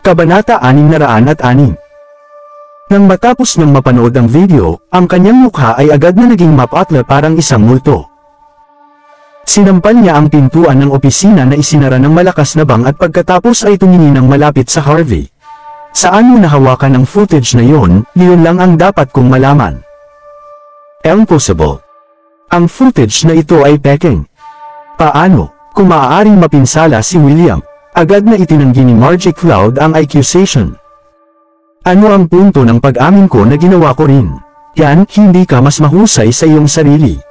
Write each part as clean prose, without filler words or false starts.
Kabanata 606. Nang matapos niyang mapanood ang video, ang kanyang mukha ay agad na naging mapatla parang isang multo. Sinampal niya ang pintuan ng opisina na isinara ng malakas na bang at pagkatapos ay tumingin ng malapit sa Harvey. Saan mo nahawakan ang footage na yon lang ang dapat kong malaman. Impossible. Ang footage na ito ay peking. Paano, kung maaaring mapinsala si William? Agad na itinanggi ni Margie Cloud ang accusation. Ano ang punto ng pag-amin ko na ginawa ko rin? Yan, hindi ka mas mahusay sa iyong sarili.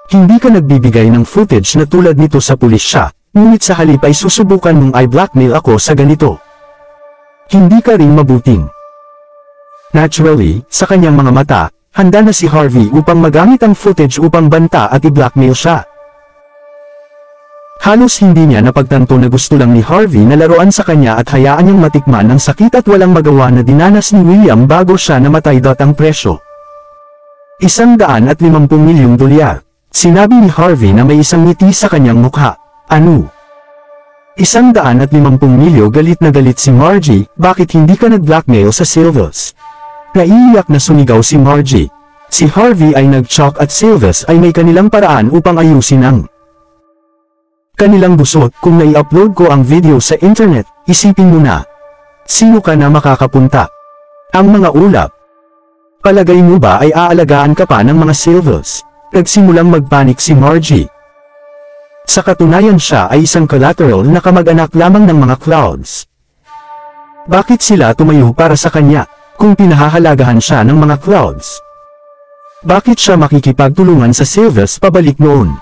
Hindi ka nagbibigay ng footage na tulad nito sa pulisya, ngunit sa halip ay susubukan mong i-blackmail ako sa ganito. Hindi ka rin mabuting. Naturally, sa kanyang mga mata, handa na si Harvey upang magamit ang footage upang banta at i-blackmail siya. Halos hindi niya napagtanto na gusto lang ni Harvey na laruan sa kanya at hayaan niyang matikman ang sakit at walang magawa na dinanas ni William bago siya namatay. Ang presyo. $150 milyong. Sinabi ni Harvey na may isang ngiti sa kanyang mukha. Ano? $150 milyon. Galit na galit si Margie, bakit hindi ka nag-blackmail sa Silvers? Naiiyak na sumigaw si Margie. Si Harvey ay nag-shock at Silvers ay may kanilang paraan upang ayusin ang kanilang busot. Kung nai-upload ko ang video sa internet, isipin mo na. Sino ka na makakapunta? Ang mga ulap. Palagay mo ba ay aalagaan ka pa ng mga Silvers? Nagsimulang magpanik si Margie. Sa katunayan siya ay isang collateral na kamag-anak lamang ng mga Clouds. Bakit sila tumayo para sa kanya, kung pinahahalagahan siya ng mga Clouds? Bakit siya makikipagtulungan sa Silvers pabalik noon?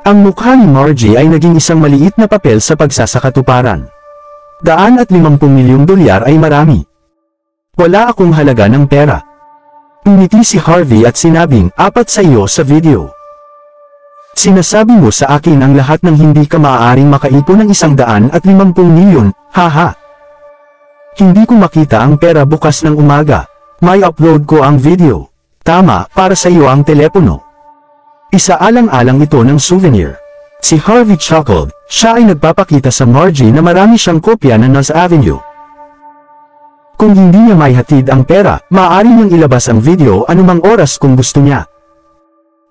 Ang mukha ni Margie ay naging isang maliit na papel sa pagsasakatuparan. $150 milyong ay marami. Wala akong halaga ng pera. Umiti si Harvey at sinabing, apat sa iyo sa video. Sinasabi mo sa akin ang lahat ng hindi ka maaaring makaipon ng $150 milyon, haha. Hindi ko makita ang pera bukas ng umaga. May upload ko ang video. Tama, para sa iyo ang telepono. Isaalang-alang ito ng souvenir. Si Harvey chuckled, siya ay nagpapakita sa Margie na marami siyang kopya ng Naz Avenue. Kung hindi niya maihatid ang pera, maaari niyang ilabas ang video anumang oras kung gusto niya.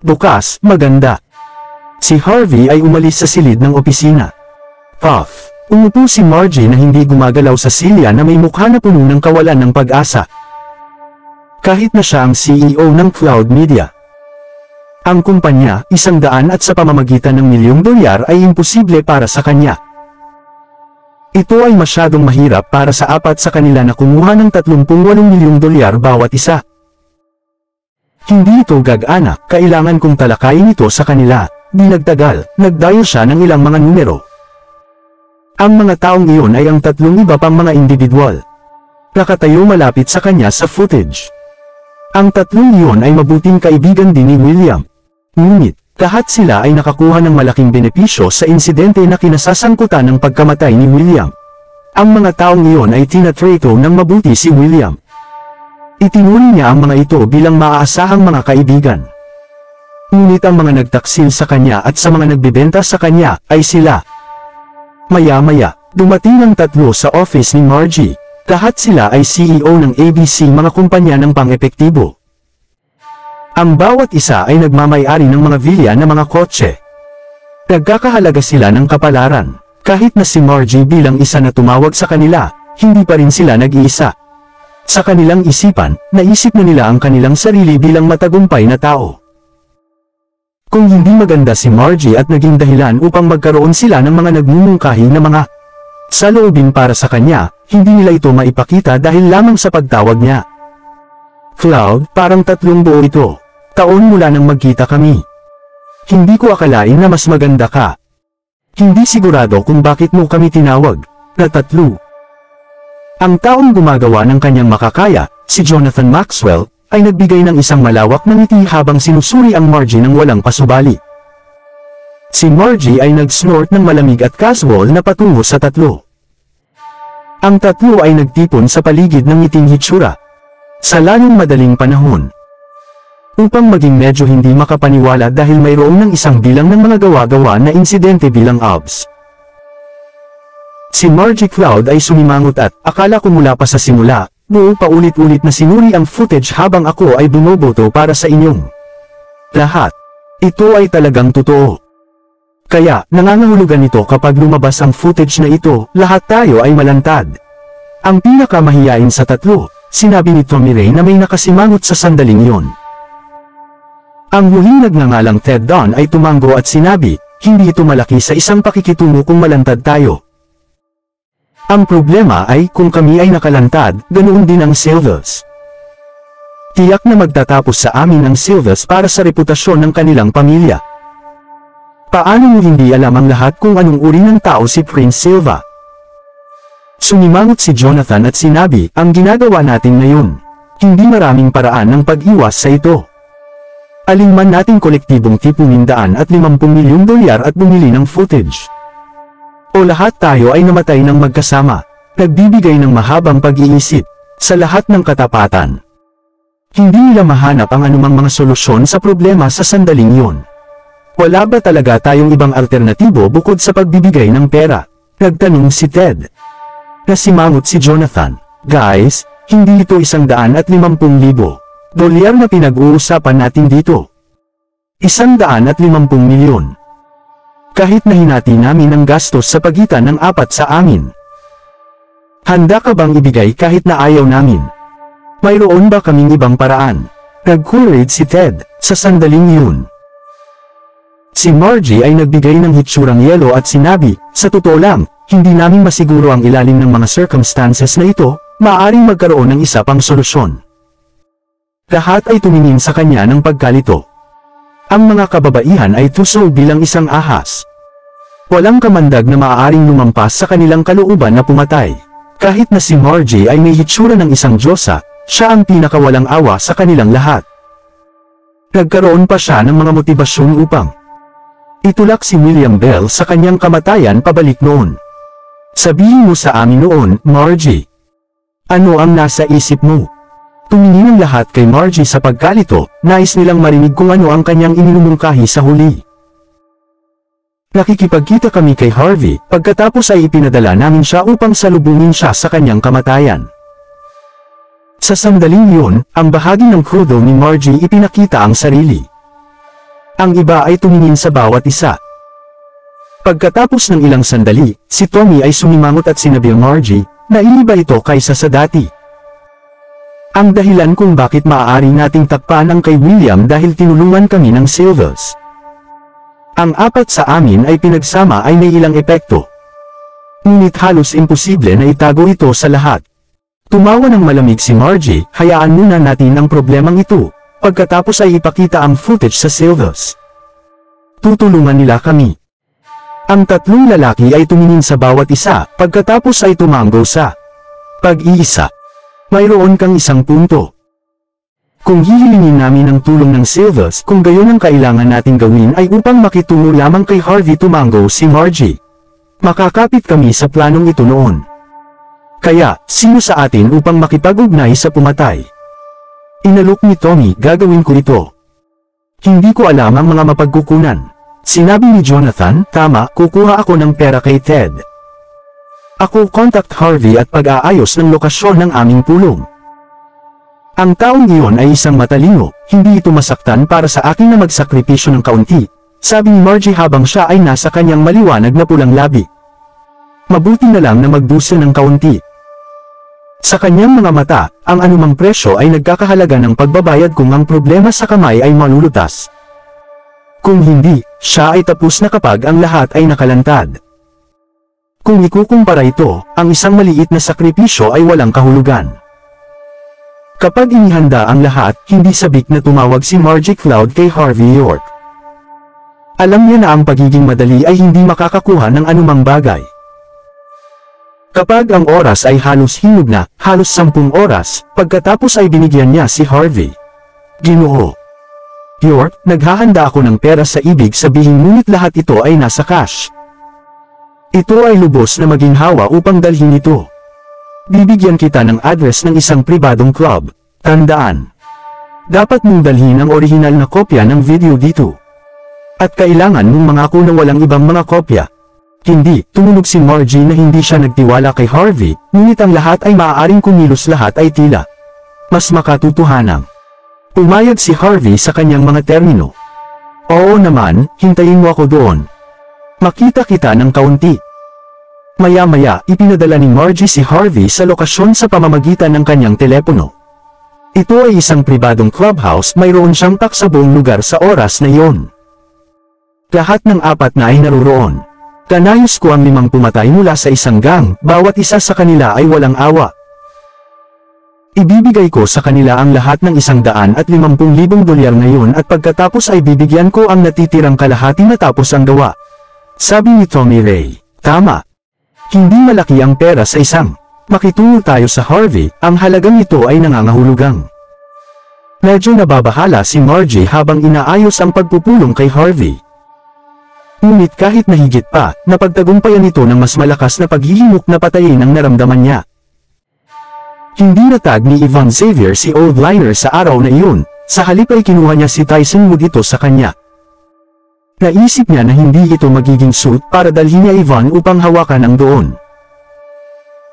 Bukas, maganda. Si Harvey ay umalis sa silid ng opisina. Puff. Umupo si Margie na hindi gumagalaw sa silya na may mukha na puno ng kawalan ng pag-asa. Kahit na siya ang CEO ng Cloud Media. Ang kumpanya, $100 at sa pamamagitan ng $1 milyong ay imposible para sa kanya. Ito ay masyadong mahirap para sa apat sa kanila na kumuha ng $38 milyong bawat isa. Hindi ito gag-ana, kailangan kong talakayin ito sa kanila. Di nagtagal, nag-dial siya ng ilang mga numero. Ang mga taong iyon ay ang 3 iba pang mga individual. Nakatayo malapit sa kanya sa footage. Ang 3 iyon ay mabuting kaibigan din ni William. Ngunit, lahat sila ay nakakuha ng malaking benepisyo sa insidente na kinasasangkutan ng pagkamatay ni William. Ang mga taong iyon ay tinatrato ng mabuti si William. Itinuring niya ang mga ito bilang maaasahang mga kaibigan. Ngunit ang mga nagtaksil sa kanya at sa mga nagbibenta sa kanya, ay sila. Maya-maya, dumating ang 3 sa office ni Margie. Lahat sila ay CEO ng ABC, mga kumpanya ng pang-epektibo. Ang bawat isa ay nagmamay-ari ng mga villa na mga kotse. Nagkakahalaga sila ng kapalaran. Kahit na si Margie bilang isa na tumawag sa kanila, hindi pa rin sila nag-iisa. Sa kanilang isipan, naisip na nila ang kanilang sarili bilang matagumpay na tao. Kung hindi maganda si Margie at naging dahilan upang magkaroon sila ng mga nagmumungkahi na mga saloobin para sa kanya, hindi nila ito maipakita dahil lamang sa pagtawag niya. Cloud, parang 3 buo ito. Taon mula nang magkita kami. Hindi ko akalain na mas maganda ka. Hindi sigurado kung bakit mo kami tinawag na 3. Ang taong gumagawa ng kanyang makakaya, si Jonathan Maxwell, ay nagbigay ng isang malawak na ngiti habang sinusuri ang Margie ng walang pasubali. Si Margie ay nag-snort ng malamig at casual na patungo sa 3. Ang 3 ay nagtipon sa paligid ng ngiting hitsura. Sa lalong madaling panahon. Upang maging medyo hindi makapaniwala dahil mayroong ng isang bilang ng mga gawa-gawa na insidente bilang OBS. Si Margie Cloud ay sumimangot at, akala ko mula pa sa simula, buo paulit-ulit na sinuri ang footage habang ako ay bumoboto para sa inyong lahat. Ito ay talagang totoo. Kaya, nangangahulugan ito kapag lumabas ang footage na ito, lahat tayo ay malantad. Ang pinakamahiyain sa tatlo, sinabi ni Tommy Ray na may nakasimangot sa sandaling yon. Ang huling nagngangalang Ted Don ay tumango at sinabi, hindi ito malaki sa isang pakikitungo kung malantad tayo. Ang problema ay kung kami ay nakalantad, ganoon din ang Silvers. Tiyak na magtatapos sa amin ang Silvers para sa reputasyon ng kanilang pamilya. Paano mo hindi alam ang lahat kung anong uri ng tao si Prince Silva? Sumimangot si Jonathan at sinabi, ang ginagawa natin ngayon. Hindi maraming paraan ng pag-iwas sa ito. Alinman nating kolektibong tipunin $150 milyon at bumili ng footage. O lahat tayo ay namatay ng magkasama, nagbibigay ng mahabang pag-iisip, sa lahat ng katapatan. Hindi nila mahanap ang anumang mga solusyon sa problema sa sandaling yun. Wala ba talaga tayong ibang alternatibo bukod sa pagbibigay ng pera? Nagtanong si Ted. Nasimangot si Jonathan. Guys, hindi ito $150,000 na pinag-uusapan natin dito. $150 milyon. Kahit na hinati namin ang gastos sa pagitan ng 4 sa amin. Handa ka bang ibigay kahit na ayaw namin? Mayroon ba kaming ibang paraan? Nag-courage si Ted, sa sandaling yun. Si Margie ay nagbigay ng hitsurang yelo at sinabi, sa totoo lang, hindi namin masiguro ang ilalim ng mga circumstances na ito, maaaring magkaroon ng isa pang solusyon. Lahat ay tumingin sa kanya ng pagkalito. Ang mga kababaihan ay tuso bilang isang ahas. Walang kamandag na maaaring lumampas sa kanilang kalooban na pumatay. Kahit na si Margie ay may hitsura ng isang diyosa, siya ang pinakawalang awa sa kanilang lahat. Nagkaroon pa siya ng mga motibasyon upang itulak si William Bell sa kanyang kamatayan pabalik noon. Sabihin mo sa amin noon, Margie. Ano ang nasa isip mo? Tumingin ang lahat kay Margie sa pagkalito, nais nilang marinig kung ano ang kanyang ininumungkahi sa huli. Nakikipagkita kami kay Harvey, pagkatapos ay ipinadala namin siya upang salubungin siya sa kanyang kamatayan. Sa sandaling yun, ang bahagi ng krudo ni Margie ipinakita ang sarili. Ang iba ay tumingin sa bawat isa. Pagkatapos ng ilang sandali, si Tommy ay sumimangot at sinabi Margie, na iniba ito kaysa sa dati. Ang dahilan kung bakit maaari nating takpan ang kay William dahil tinulungan kami ng Silvers. Ang 4 sa amin ay pinagsama ay may ilang epekto. Ngunit halos imposible na itago ito sa lahat. Tumawa ng malamig si Margie, hayaan muna natin ang problemang ito, pagkatapos ay ipakita ang footage sa Silvers. Tutulungan nila kami. Ang tatlong lalaki ay tumingin sa bawat isa, pagkatapos ay tumango sa pag-iisa. Mayroon kang isang punto. Kung hihilingin namin ang tulong ng Silvers, kung gayon ang kailangan nating gawin ay upang makitungo lamang kay Harvey, tumango si Margie. Makakapit kami sa planong ito noon. Kaya, sino sa atin upang makipag-ugnay sa pumatay? Inalok ni Tommy, gagawin ko ito. Hindi ko alam ang mga mapagkukunan. Sinabi ni Jonathan, tama, kukuha ako ng pera kay Ted. Ako contact Harvey at pag-aayos ng lokasyon ng aming pulong. Ang taong iyon ay isang matalino, hindi ito masaktan para sa akin na magsakripisyo ng kaunti, sabi ni Margie habang siya ay nasa kanyang maliwanag na pulang labi. Mabuti na lang na magdusa ng kaunti. Sa kanyang mga mata, ang anumang presyo ay nagkakahalaga ng pagbabayad kung ang problema sa kamay ay malulutas. Kung hindi, siya ay tapos na kapag ang lahat ay nakalantad. Kung ikukumpara ito, ang isang maliit na sakripisyo ay walang kahulugan. Kapag inihanda ang lahat, hindi sabik na tumawag si Margie Cloud kay Harvey York. Alam niya na ang pagiging madali ay hindi makakakuha ng anumang bagay. Kapag ang oras ay halos hinog na, halos 10 oras, pagkatapos ay binigyan niya si Harvey. Ginoo York, naghahanda ako ng pera sa ibig sabihin ngunit lahat ito ay nasa cash. Ito ay lubos na maging hawa upang dalhin ito. Bibigyan kita ng address ng isang pribadong club. Tandaan. Dapat mong dalhin ang orihinal na kopya ng video dito. At kailangan mong mangako na walang ibang mga kopya. Hindi, tumunog si Margie na hindi siya nagtiwala kay Harvey, ngunit ang lahat ay maaaring kumilos, lahat ay tila mas makatutuhanang. Pumayag si Harvey sa kanyang mga termino. Oo naman, hintayin mo ako doon. Makita kita ng kaunti. Maya-maya, ipinadala ni Margie si Harvey sa lokasyon sa pamamagitan ng kanyang telepono. Ito ay isang pribadong clubhouse, mayroon siyang tak sa buong lugar sa oras na iyon. Lahat ng apat na ay naruroon. Kanayos ko ang 5 pumatay mula sa isang gang, bawat isa sa kanila ay walang awa. Ibibigay ko sa kanila ang lahat ng $150,000 ngayon at pagkatapos ay bibigyan ko ang natitirang kalahati matapos ang gawa. Sabi ni Tommy Ray. Tama. Hindi malaki ang pera sa isang. Makitungo tayo sa Harvey, ang halagang ito ay nangangahulugang. Medyo nababahala si Margie habang inaayos ang pagpupulong kay Harvey. Ngunit kahit nahigit pa, napagtagumpayan ito ng mas malakas na paghihimok na patayin ang naramdaman niya. Hindi natag ni Ivan Xavier si Old Liner sa araw na iyon, sa halip ay kinuha niya si Tyson Wood ito sa kanya. Naisip niya na hindi ito magiging suit para dalhin niya Ivan upang hawakan ang doon.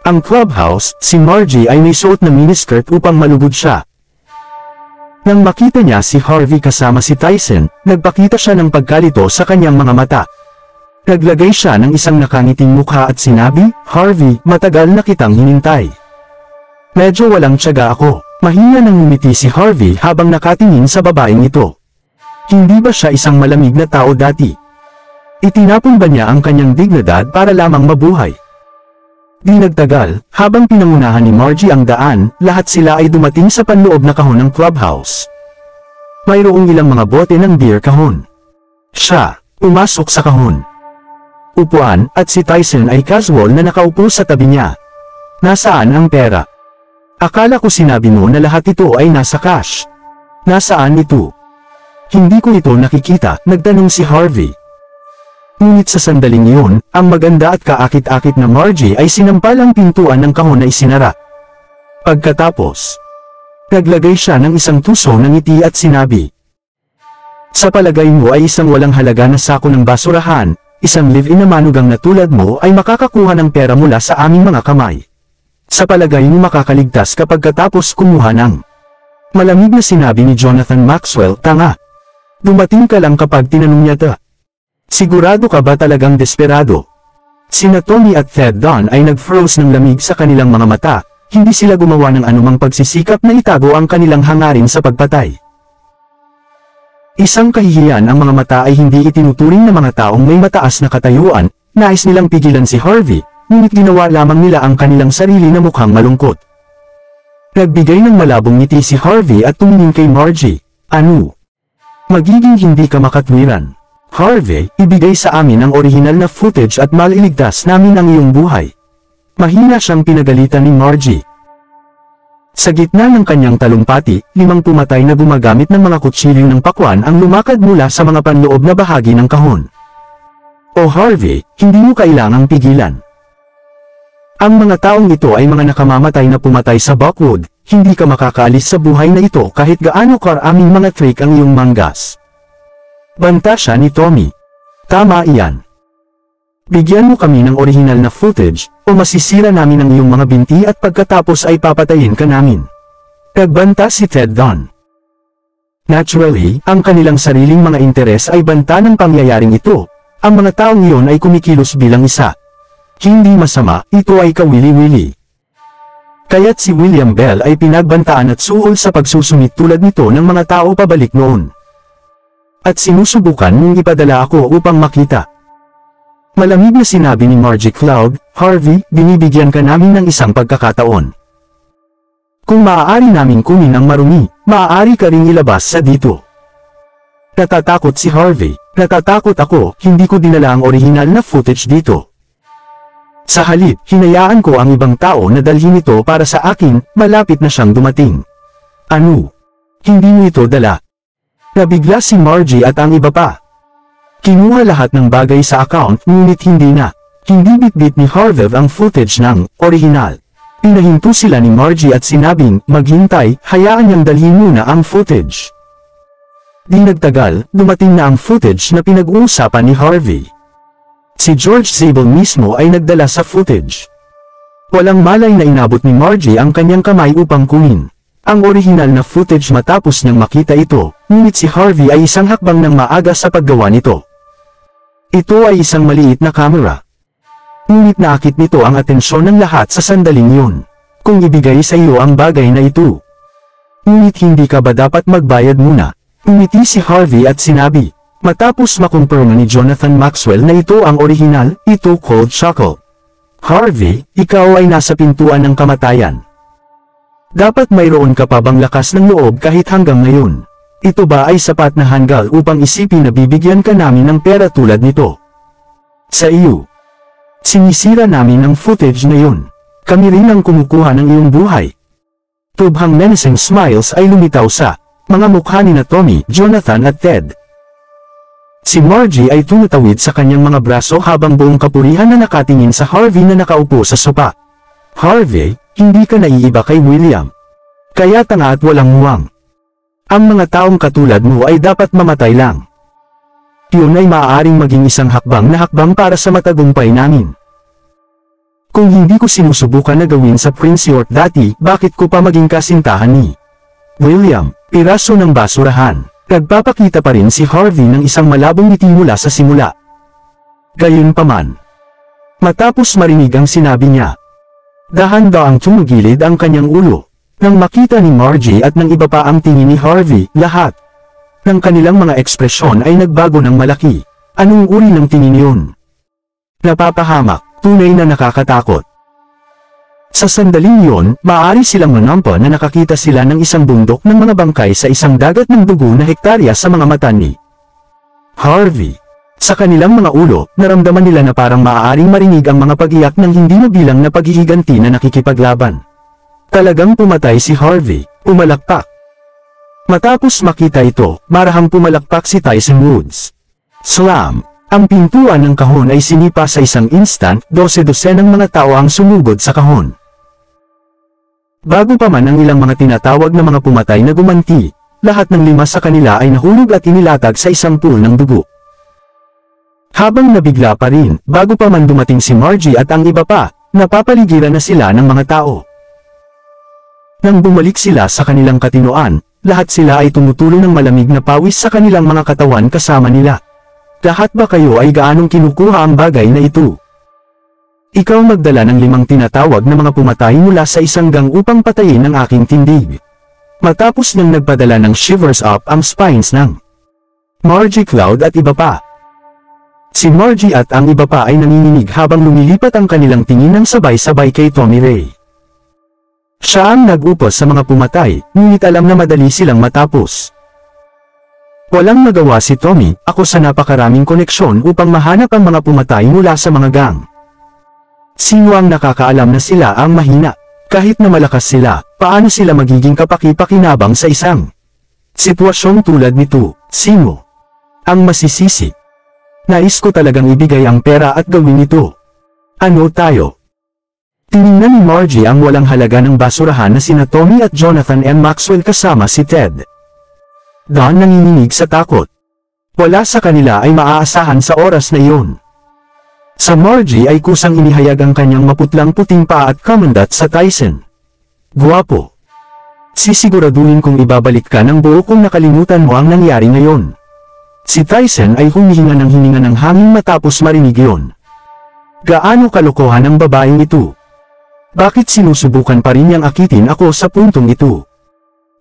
Ang clubhouse, si Margie ay may suot na miniskirt upang malugod siya. Nang makita niya si Harvey kasama si Tyson, nagpakita siya ng pagkalito sa kanyang mga mata. Naglagay siya ng isang nakangiting mukha at sinabi, Harvey, matagal na kitang hinintay. Medyo walang tiyaga ako. Mahina nang ngumiti si Harvey habang nakatingin sa babaeng ito. Hindi ba siya isang malamig na tao dati? Itinapon ba niya ang kanyang dignidad para lamang mabuhay? Di nagtagal, habang pinangunahan ni Margie ang daan, lahat sila ay dumating sa panloob na kahon ng clubhouse. Mayroong ilang mga bote ng beer kahon. Siya, pumasok sa kahon. Upuan, at si Tyson ay casual na nakaupo sa tabi niya. Nasaan ang pera? Akala ko sinabi mo na lahat ito ay nasa cash. Nasaan ito? Hindi ko ito nakikita, nagtanong si Harvey. Ngunit sa sandaling iyon, ang maganda at kaakit-akit na Margie ay sinampal ang pintuan ng kahon na isinara. Pagkatapos, naglagay siya ng isang tuso ng ngiti at sinabi, sa palagay mo ay isang walang halaga na sako ng basurahan, isang live-in na manugang na tulad mo ay makakakuha ng pera mula sa aming mga kamay. Sa palagay mo makakaligtas kapag katapos kumuha ng. Malamig na sinabi ni Jonathan Maxwell, tanga. Dumating ka lang kapag tinanong niya ta. Sigurado ka ba talagang desperado? Sina Tommy at Ted Don ay nag-froze ng lamig sa kanilang mga mata, hindi sila gumawa ng anumang pagsisikap na itago ang kanilang hangarin sa pagpatay. Isang kahihiyan, ang mga mata ay hindi itinuturing na mga taong may mataas na katayuan, nais nilang pigilan si Harvey, ngunit ginawa lamang nila ang kanilang sarili na mukhang malungkot. Nagbigay ng malabong ngiti si Harvey at tumingin kay Margie. Ano? Magiging hindi ka makatwiran. Harvey, ibigay sa amin ang orihinal na footage at maliligtas namin ang iyong buhay. Mahina siyang pinagalitan ni Margie. Sa gitna ng kanyang talumpati, 5 pumatay na gumagamit ng mga kutsilyo ng pakwan ang lumakad mula sa mga panloob na bahagi ng kahon. O Harvey, hindi mo kailangang pigilan. Ang mga taong ito ay mga nakamamatay na pumatay sa Buckwood, hindi ka makakaalis sa buhay na ito kahit gaano karaming mga trick ang iyong manggas. Banta siya ni Tommy. Tama iyan. Bigyan mo kami ng orihinal na footage, o masisira namin ang iyong mga binti at pagkatapos ay papatayin ka namin. Nagbanta si Ted Don. Naturally, ang kanilang sariling mga interes ay banta ng pangyayaring ito. Ang mga taong iyon ay kumikilos bilang isa. Hindi masama, ito ay kawili-wili. Kaya't si William Bell ay pinagbantaan at suhol sa pagsusumit tulad nito ng mga tao pabalik noon. At sinusubukan mong ipadala ako upang makita. Malamig na sinabi ni Margie Cloud, Harvey, binibigyan ka namin ng isang pagkakataon. Kung maaari namin kunin ang marumi, maaari ka ring ilabas sa dito. Natatakot si Harvey. Natatakot ako, hindi ko dinala ang orihinal na footage dito. Sa halip, hinayaan ko ang ibang tao na dalhin ito para sa akin, malapit na siyang dumating. Ano? Hindi mo ito dala. Nabigla si Margie at ang iba pa. Kinuha lahat ng bagay sa account, ngunit hindi na. Hindi bitbit ni Harvey ang footage ng orihinal. Pinahinto sila ni Margie at sinabing, maghintay, hayaan niyang dalhin muna ang footage. Di nagtagal, dumating na ang footage na pinag-uusapan ni Harvey. Si George Zabel mismo ay nagdala sa footage. Walang malay na inabot ni Margie ang kanyang kamay upang kunin ang orihinal na footage matapos niyang makita ito, ngunit si Harvey ay isang hakbang ng maaga sa paggawa nito. Ito ay isang maliit na kamera. Ngunit naakit nito ang atensyon ng lahat sa sandaling yun. Kung ibigay sa iyo ang bagay na ito. Ngunit hindi ka ba dapat magbayad muna? Umiti si Harvey at sinabi. Matapos makumpirma ni Jonathan Maxwell na ito ang orihinal, ito cold chuckle. Harvey, ikaw ay nasa pintuan ng kamatayan. Dapat mayroon ka pa bang lakas ng loob kahit hanggang ngayon? Ito ba ay sapat na hanggal upang isipin na bibigyan ka namin ng pera tulad nito? Sa iyo. Sinisira namin ang footage na yun. Kami rin ang kumukuha ng iyong buhay. Tubhang menacing smiles ay lumitaw sa mga mukha ni na Tommy, Jonathan at Ted. Si Margie ay tumatawid sa kanyang mga braso habang buong kapurihan na nakatingin sa Harvey na nakaupo sa sopa. Harvey, hindi ka naiiba kay William. Kaya tanga at walang muwang. Ang mga taong katulad mo ay dapat mamatay lang. Yun ay maaaring maging isang hakbang na hakbang para sa matagumpay namin. Kung hindi ko sinusubukan na gawin sa Prince York dati, bakit ko pa maging kasintahan ni William, piraso ng basurahan? Nagpapakita pa rin si Harvey ng isang malabong ngiti mula sa simula. Gayunpaman, matapos marinig ang sinabi niya, dahan-daang tumugilid ang kanyang ulo. Nang makita ni Margie at ng iba pa ang tingin ni Harvey, lahat ng kanilang mga ekspresyon ay nagbago ng malaki. Anong uri ng tingin yun? Napapahamak, tunay na nakakatakot. Sa sandaling yon, maaari silang manampa na nakakita sila ng isang bundok ng mga bangkay sa isang dagat ng dugo na hektarya sa mga mata ni Harvey. Sa kanilang mga ulo, naramdaman nila na parang maaaring marinig ang mga pag-iyak ng hindi mabilang na paghihiganti na nakikipaglaban. Talagang pumatay si Harvey, pumalakpak. Matapos makita ito, marahang pumalakpak si Tyson Woods. Slam! Ang pintuan ng kahon ay sinipa sa isang instant, 12 ng mga tao ang sumugod sa kahon. Bago pa man ang ilang mga tinatawag na mga pumatay na gumanti, lahat ng 5 sa kanila ay nahulog at inilatag sa isang pool ng dugo. Habang nabigla pa rin, bago pa man dumating si Margie at ang iba pa, napapaligiran na sila ng mga tao. Nang bumalik sila sa kanilang katinoan, lahat sila ay tumutulo ng malamig na pawis sa kanilang mga katawan kasama nila. Lahat ba kayo ay gaanong kinukuha ang bagay na ito? Ikaw magdala ng 5 tinatawag na mga pumatay mula sa isang gang upang patayin ang aking tindig. Matapos nang nagpadala ng shivers up ang spines ng Margie Cloud at iba pa. Si Margie at ang iba pa ay nanginginig habang lumilipat ang kanilang tingin ng sabay-sabay kay Tommy Ray. Siya ang nag-upos sa mga pumatay, ngunit alam na madali silang matapos. Walang magawa si Tommy, ako sa napakaraming koneksyon upang mahanap ang mga pumatay mula sa mga gang. Sino ang nakakaalam na sila ang mahina? Kahit na malakas sila, paano sila magiging kapaki-pakinabang sa isang sitwasyong tulad nito? Sino ang masisisi? Nais ko talagang ibigay ang pera at gawin ito. Ano tayo? Tiningnan ni Margie ang walang halaga ng basurahan na sina Tommy at Jonathan M. Maxwell kasama si Ted. Don nanginginig sa takot. Wala sa kanila ay maaasahan sa oras na iyon. Sa Margie ay kusang inihayag ang kanyang maputlang puting paa at kamandat sa Tyson. Guwapo. Sisiguraduhin kong ibabalik ka ng buo kung nakalimutan mo ang nangyari ngayon. Si Tyson ay humihinga ng hininga ng hangin matapos marinig iyon. Gaano kalokohan ang babaeng ito? Bakit sinusubukan pa rin niyang akitin ako sa puntong ito?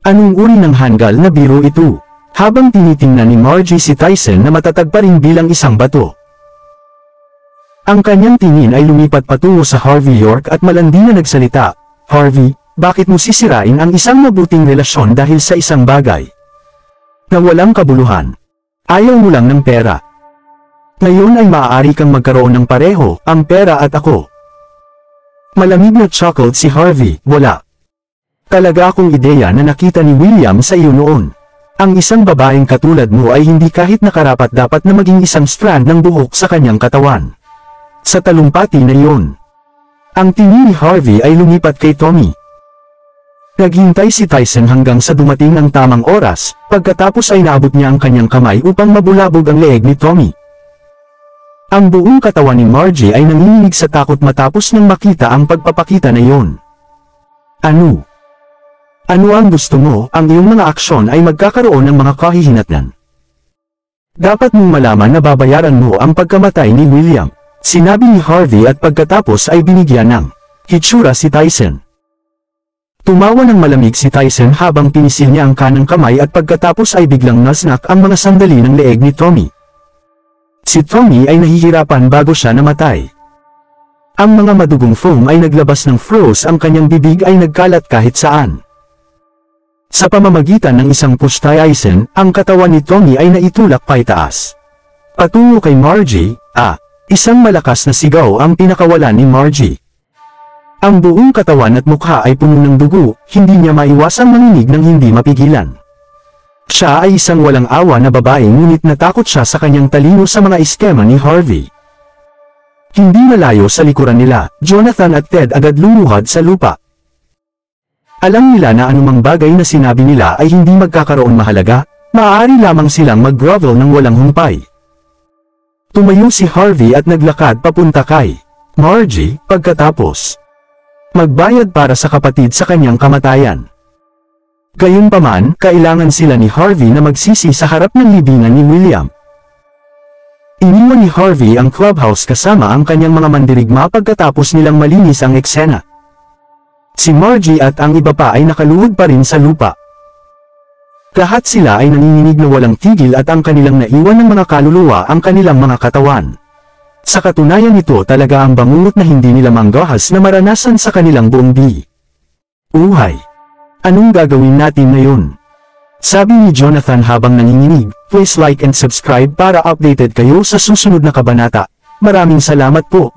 Anong uri ng hanggal na biro ito? Habang tinitingnan ni Margie si Tyson na matatag pa rin bilang isang bato. Ang kanyang tingin ay lumipat patungo sa Harvey York at malandi na nagsalita, Harvey, bakit mo sisirain ang isang mabuting relasyon dahil sa isang bagay na walang kabuluhan? Ayaw mo lang ng pera. Ngayon ay maaari kang magkaroon ng pareho, ang pera at ako. Malamig na chuckled si Harvey, wala. Talaga akong ideya na nakita ni William sa iyo noon. Ang isang babaeng katulad mo ay hindi kahit nakarapat-dapat na maging isang strand ng buhok sa kanyang katawan. Sa talumpati na iyon. Ang tingin ni Harvey ay lumipat kay Tommy. Naghintay si Tyson hanggang sa dumating ang tamang oras, pagkatapos ay naabot niya ang kanyang kamay upang mabulabog ang leeg ni Tommy. Ang buong katawan ni Margie ay nanginginig sa takot matapos nang makita ang pagpapakita na iyon. Ano? Ano ang gusto mo? Ang iyong mga aksyon ay magkakaroon ng mga kahihinatnan. Dapat mong malaman na babayaran mo ang pagkamatay ni William, sinabi ni Harvey at pagkatapos ay binigyan ng hitsura si Tyson. Tumawa ng malamig si Tyson habang pinisil niya ang kanang kamay at pagkatapos ay biglang nasnak ang mga sandali ng leeg ni Tommy. Si Tommy ay nahihirapan bago siya namatay. Ang mga madugong foam ay naglabas ng froze, ang kanyang bibig ay nagkalat kahit saan. Sa pamamagitan ng isang push Tyson, ang katawan ni Tommy ay naitulak paitaas. Patungo kay Margie, isang malakas na sigaw ang pinakawalan ni Margie. Ang buong katawan at mukha ay puno ng dugo, hindi niya maiwasang manginig ng hindi mapigilan. Siya ay isang walang awa na babae ngunit natakot siya sa kanyang talino sa mga eskema ni Harvey. Hindi malayo sa likuran nila, Jonathan at Ted agad lumuhad sa lupa. Alam nila na anumang bagay na sinabi nila ay hindi magkakaroon mahalaga, maaari lamang silang mag-grovel ng walang humpay. Tumayo si Harvey at naglakad papunta kay Margie, pagkatapos magbayad para sa kapatid sa kanyang kamatayan. Gayunpaman, kailangan sila ni Harvey na magsisi sa harap ng libingan ni William. Iniwan ni Harvey ang clubhouse kasama ang kanyang mga mandirigma pagkatapos nilang malinis ang eksena. Si Margie at ang iba pa ay nakaluhod pa rin sa lupa. Lahat sila ay nanginginig na walang tigil at ang kanilang naiwan ng mga kaluluwa ang kanilang mga katawan. Sa katunayan ito talaga ang bangungot na hindi nila manggahas na maranasan sa kanilang buong buhay. Anong gagawin natin ngayon? Sabi ni Jonathan habang nanginginig. Please like and subscribe para updated kayo sa susunod na kabanata. Maraming salamat po.